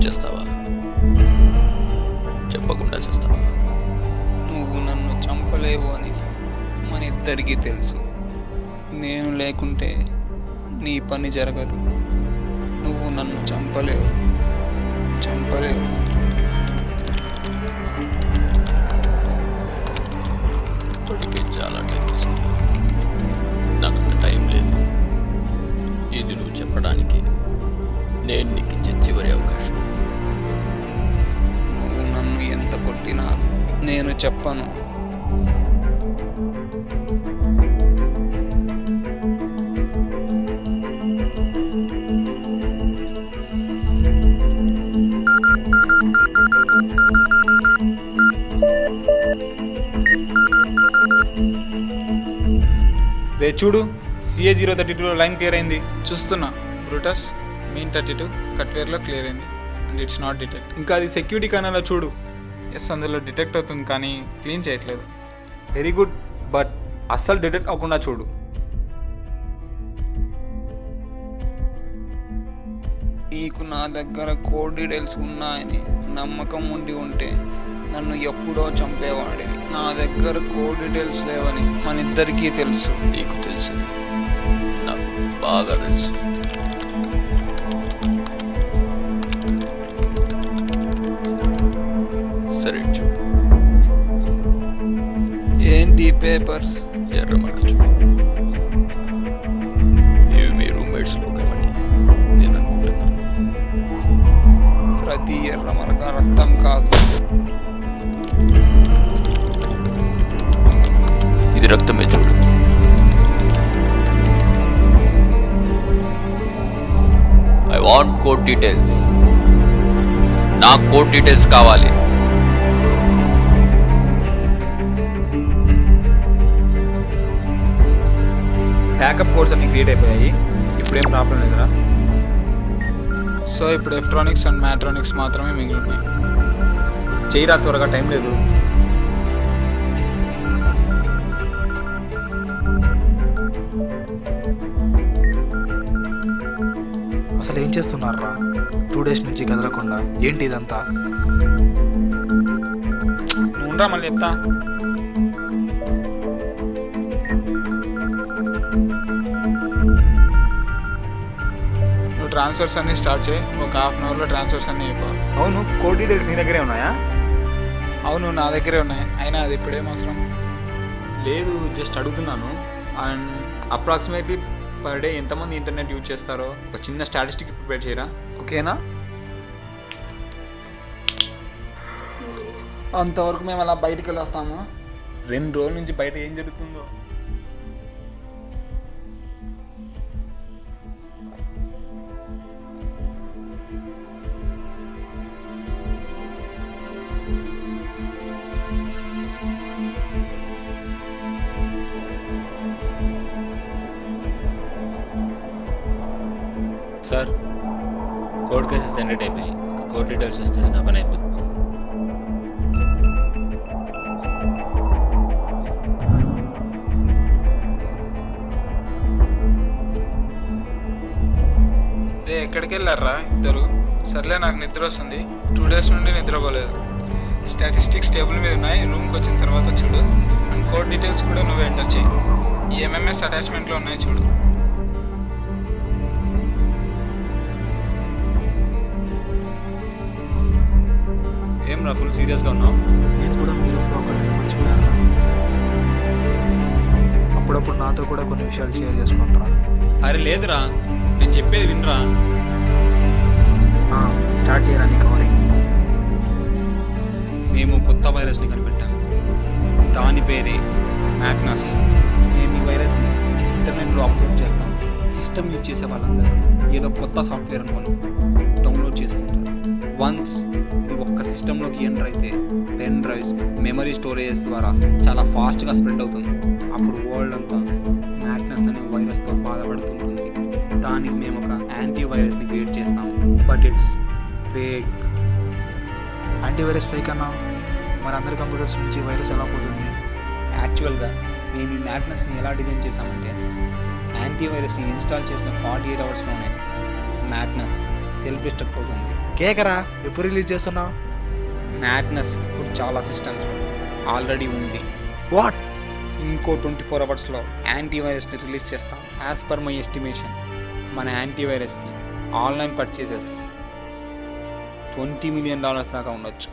చేస్తావా? చెప్పకుండా చేస్తావా? నువ్వు నన్ను చంపలేవు అని మన ఇద్దరికీ తెలుసు. నేను లేకుంటే నీ పని జరగదు. నువ్వు నన్ను చంపలేవు. తొడిపై చాలా టైం తీసుకున్నావు. నాకు అంత టైం లేదు. ఇది నువ్వు చెప్పడానికి నేను నీకు ఇచ్చే చివరి అవకాశం. నువ్వు నన్ను ఎంత కొట్టినా నేను చెప్పను. రే చూడు, CA032 లైన్ క్లియర్ అయింది. చూస్తున్నా బ్రూటస్. మెయిన్ 32 కట్వేర్లో క్లియర్ అయింది అండ్ ఇట్స్ నాట్ డిటెక్ట్. ఇంకా అది సెక్యూరిటీ కనెల్లో చూడు. ఎస్, అందులో డిటెక్ట్ అవుతుంది కానీ క్లీన్ చేయట్లేదు. వెరీ గుడ్, బట్ అస్సలు డిటెక్ట్ అవ్వకుండా చూడు. నీకు నా దగ్గర కోడ్ డీటెయిల్స్ ఉన్నాయని నమ్మకం ఉంటే నన్ను ఎప్పుడో చంపేవాడివి. నా దగ్గర కోడ్ డీటెయిల్స్ లేవని మన ఇద్దరికీ తెలుసు. నీకు తెలుసు, నాకు బాగా తెలుసు. సరే చూడు. ఏంటి పేపర్స్? ఎర్రమట్టు చూడు. ఇవి మీ రూమ్మేట్స్లో ఒకరమని నేను అనుకుంటున్నాను. ప్రతి ఎర్ర మరక రక్తం కాదు. ఇది రక్తమే చూడు. I want code details. నాకు కోడ్ డీటెయిల్స్ కావాలి. బ్యాకప్ కోడ్స్ అన్ని క్రియేట్ అయిపోయాయి. ఇప్పుడేం ప్రాబ్లం లేదురా. సో ఇప్పుడు ఎలక్ట్రానిక్స్ అండ్ మ్యాట్రానిక్స్ మాత్రమే మిగిలి ఉన్నాయి. చేయరా, త్వరగా, టైం లేదు. అసలు ఏం చేస్తున్నారా 2 days నుంచి కదలకుండా? ఏంటి ఇదంతా? ఉండరా, మళ్ళీ చెప్తా. నువ్వు ట్రాన్స్ఫర్స్ అన్నీ స్టార్ట్ చేయి. ఒక హాఫ్ అన్ అవర్లో ట్రాన్స్ఫర్స్ అన్నీ అయిపోవాలి. అవును, కోడ్ డీటెయిల్స్ నీ దగ్గరే ఉన్నాయా? అవును, నా దగ్గరే ఉన్నాయి. అయినా అది ఇప్పుడేం అవసరం లేదు, జస్ట్ అడుగుతున్నాను. అండ్ అప్రాక్సిమేట్లీ పర్ డే ఎంతమంది ఇంటర్నెట్ యూజ్ చేస్తారో ఒక చిన్న స్టాటిస్టిక్ ప్రిపేర్ చేయరా, ఓకేనా? అంతవరకు మేము అలా బయటికి వెళ్ళి వస్తాము. 2 రోజుల నుంచి బయట ఏం జరుగుతుందో. సార్, కోడ్ కేసెస్ జనరేట్ అయిపోయి కోడ్ డీటెయిల్స్ వస్తే నా పని అయిపోతుంది. రే, ఎక్కడికి వెళ్ళారా ఇద్దరు? సర్లే, నాకు నిద్ర వస్తుంది. 2 days నుండి నిద్రపోలేదు. స్టాటిస్టిక్స్ టేబుల్ మీద ఉన్నాయి. రూమ్కి వచ్చిన తర్వాత చూడు. అండ్ కోడ్ డీటెయిల్స్ కూడా నువ్వే ఎంటర్ చేయి. ఈ MMS అటాచ్మెంట్లో ఉన్నాయి చూడు. ఏం రా, ఫుల్ సీరియస్గా ఉన్నావు? నేను కూడా మీ రూమ్లో ఒకరిని మర్చిపోయారా? అప్పుడప్పుడు నాతో కూడా కొన్ని విషయాలు షేర్ చేసుకుంటారా? అరే లేదురా, నేను చెప్పేది వినరా. స్టార్ట్ చేయరా నీ కవరింగ్. మేము కొత్త వైరస్ని కనిపెట్టాము. దాని పేరే మ్యాగ్నస్. మేము ఈ వైరస్ని ఇంటర్నెట్లో అప్లోడ్ చేస్తాం. సిస్టమ్ యూజ్ చేసే వాళ్ళందరూ ఏదో కొత్త సాఫ్ట్వేర్ అనుకొని డౌన్లోడ్ చేసుకుంటారు. వన్స్ ఇది ఒక్క సిస్టంలోకి ఎంటర్ అయితే పెన్ డ్రైవ్స్, మెమరీ స్టోరేజెస్ ద్వారా చాలా ఫాస్ట్గా స్ప్రెడ్ అవుతుంది. అప్పుడు వరల్డ్ అంతా మ్యాగ్నస్ అనే వైరస్తో బాధపడుతుంటుంది. దానికి మేము ఒక యాంటీవైరస్ని క్రియేట్ చేస్తాం. But it's fake. Antivirus fake అన్నా? మరి అందరి కంప్యూటర్స్ నుంచి వైరస్ ఎలా పోతుంది? యాక్చువల్గా మేము ఈ మ్యాగ్నస్ని ఎలా డిజైన్ చేసామంటే, యాంటీవైరస్ని ఇన్స్టాల్ చేసిన 48 hours మ్యాగ్నస్ సెల్ఫ్ డిస్ట్రక్ట్ అవుతుంది. కేకరా, ఎప్పుడు రిలీజ్ చేస్తున్నావు? మ్యాగ్నస్ ఇప్పుడు చాలా సిస్టమ్స్ ఆల్రెడీ ఉంది. వాట్? ఇంకో 24 అవర్స్లో యాంటీవైరస్ని రిలీజ్ చేస్తాం. యాజ్ పర్ మై ఎస్టిమేషన్ మన యాంటీవైరస్కి ఆన్లైన్ పర్చేసెస్ $20 మిలియన్ దాకా ఉండొచ్చు.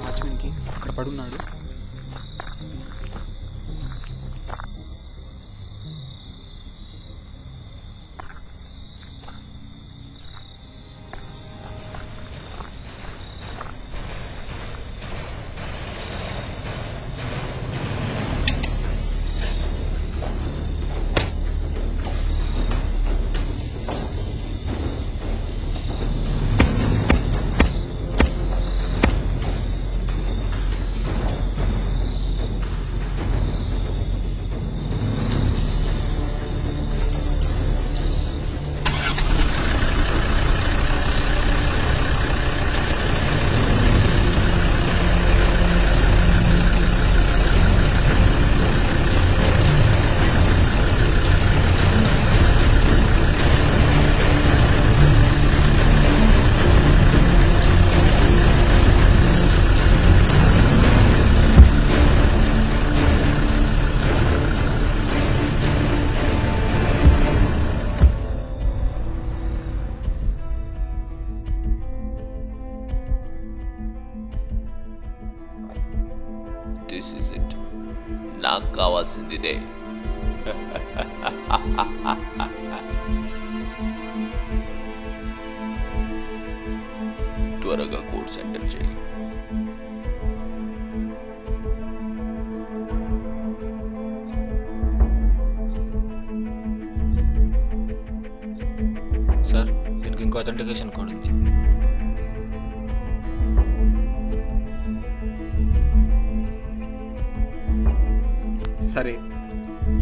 వాచ్మెన్కి అక్కడ పడున్నాడు. దిస్ ఇస్ ఇట్, నాకు కావాల్సిందిదే. త్వరగా కోడ్ సెంటర్ చేయి. సార్, దీనికి ఇంకో అథెంటికేషన్ కోడ్ ఉంది. సరే,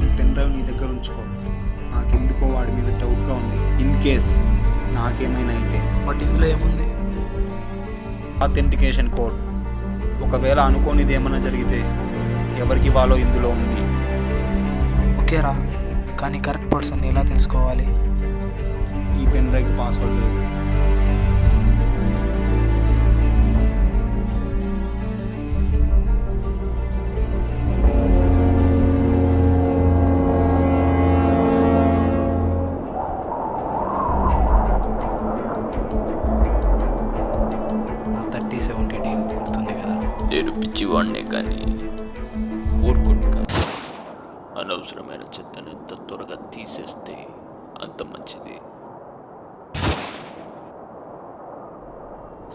ఈ పెన్ డ్రైవ్ నీ దగ్గర ఉంచుకో. నాకెందుకో వాడి మీద డౌట్గా ఉంది. ఇన్ కేస్ నాకేమైనా అయితే. బట్ ఇందులో ఏముంది? Authentication code. ఒకవేళ అనుకోనిది ఏమైనా జరిగితే ఎవరికి ఇవ్వాలో ఇందులో ఉంది. ఓకేరా, కానీ కరెక్ట్ పర్సన్ ఎలా తెలుసుకోవాలి? ఈ పెన్ డ్రైవ్కి పాస్వర్డ్ లేదు. నా 30-70 డీల్ గుర్తుంది కదా? నేను పిచ్చివాడినే కానీ ఊరుకుంటు కాదు. అనవసరమైన చెత్త తీసేస్తే అంత మంచిది.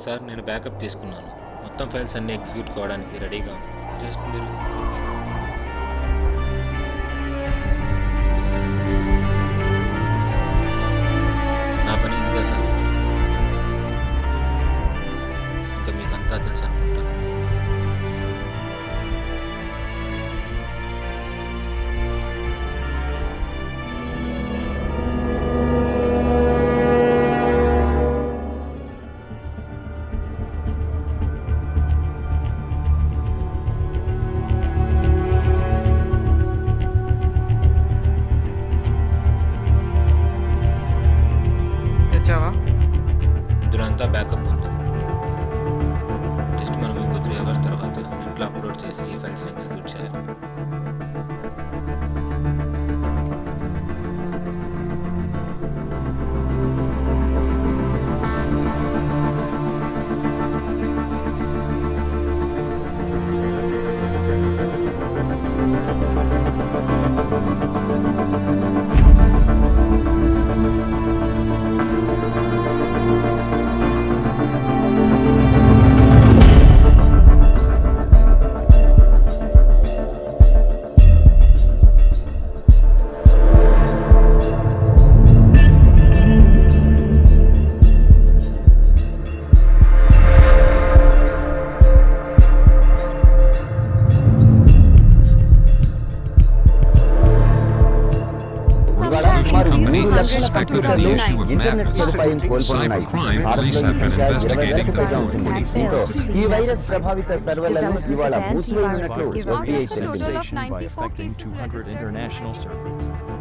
సార్ నేను బ్యాకప్ తీసుకున్నాను. మొత్తం ఫైల్స్ అన్నీ ఎగ్జిక్యూట్ కావడానికి రెడీగా ఉన్నాను. జస్ట్ మీరు నా పని ఇంతే సార్. ఇంకా మీకు అంతా తెలుసు అనుకుంటా. తెచ్చావా? ఇందులో అంతా బ్యాకప్ ఉంది. జస్ట్ మనం ఇంకో 3 hours తర్వాత నెట్లో అప్లోడ్ చేసి ఈ ఫైల్స్ని ఎగ్జిక్యూట్ చేయాలి. Suspected in the issue of madness. Cybercrime police have been investigating the fraud. ఈ వైరస్ ప్రభావిత సర్వర్లను ఇవాళ మూసివేయనున్నట్లు FBI Total తెలిపింది. of 94 cases registered. international servers.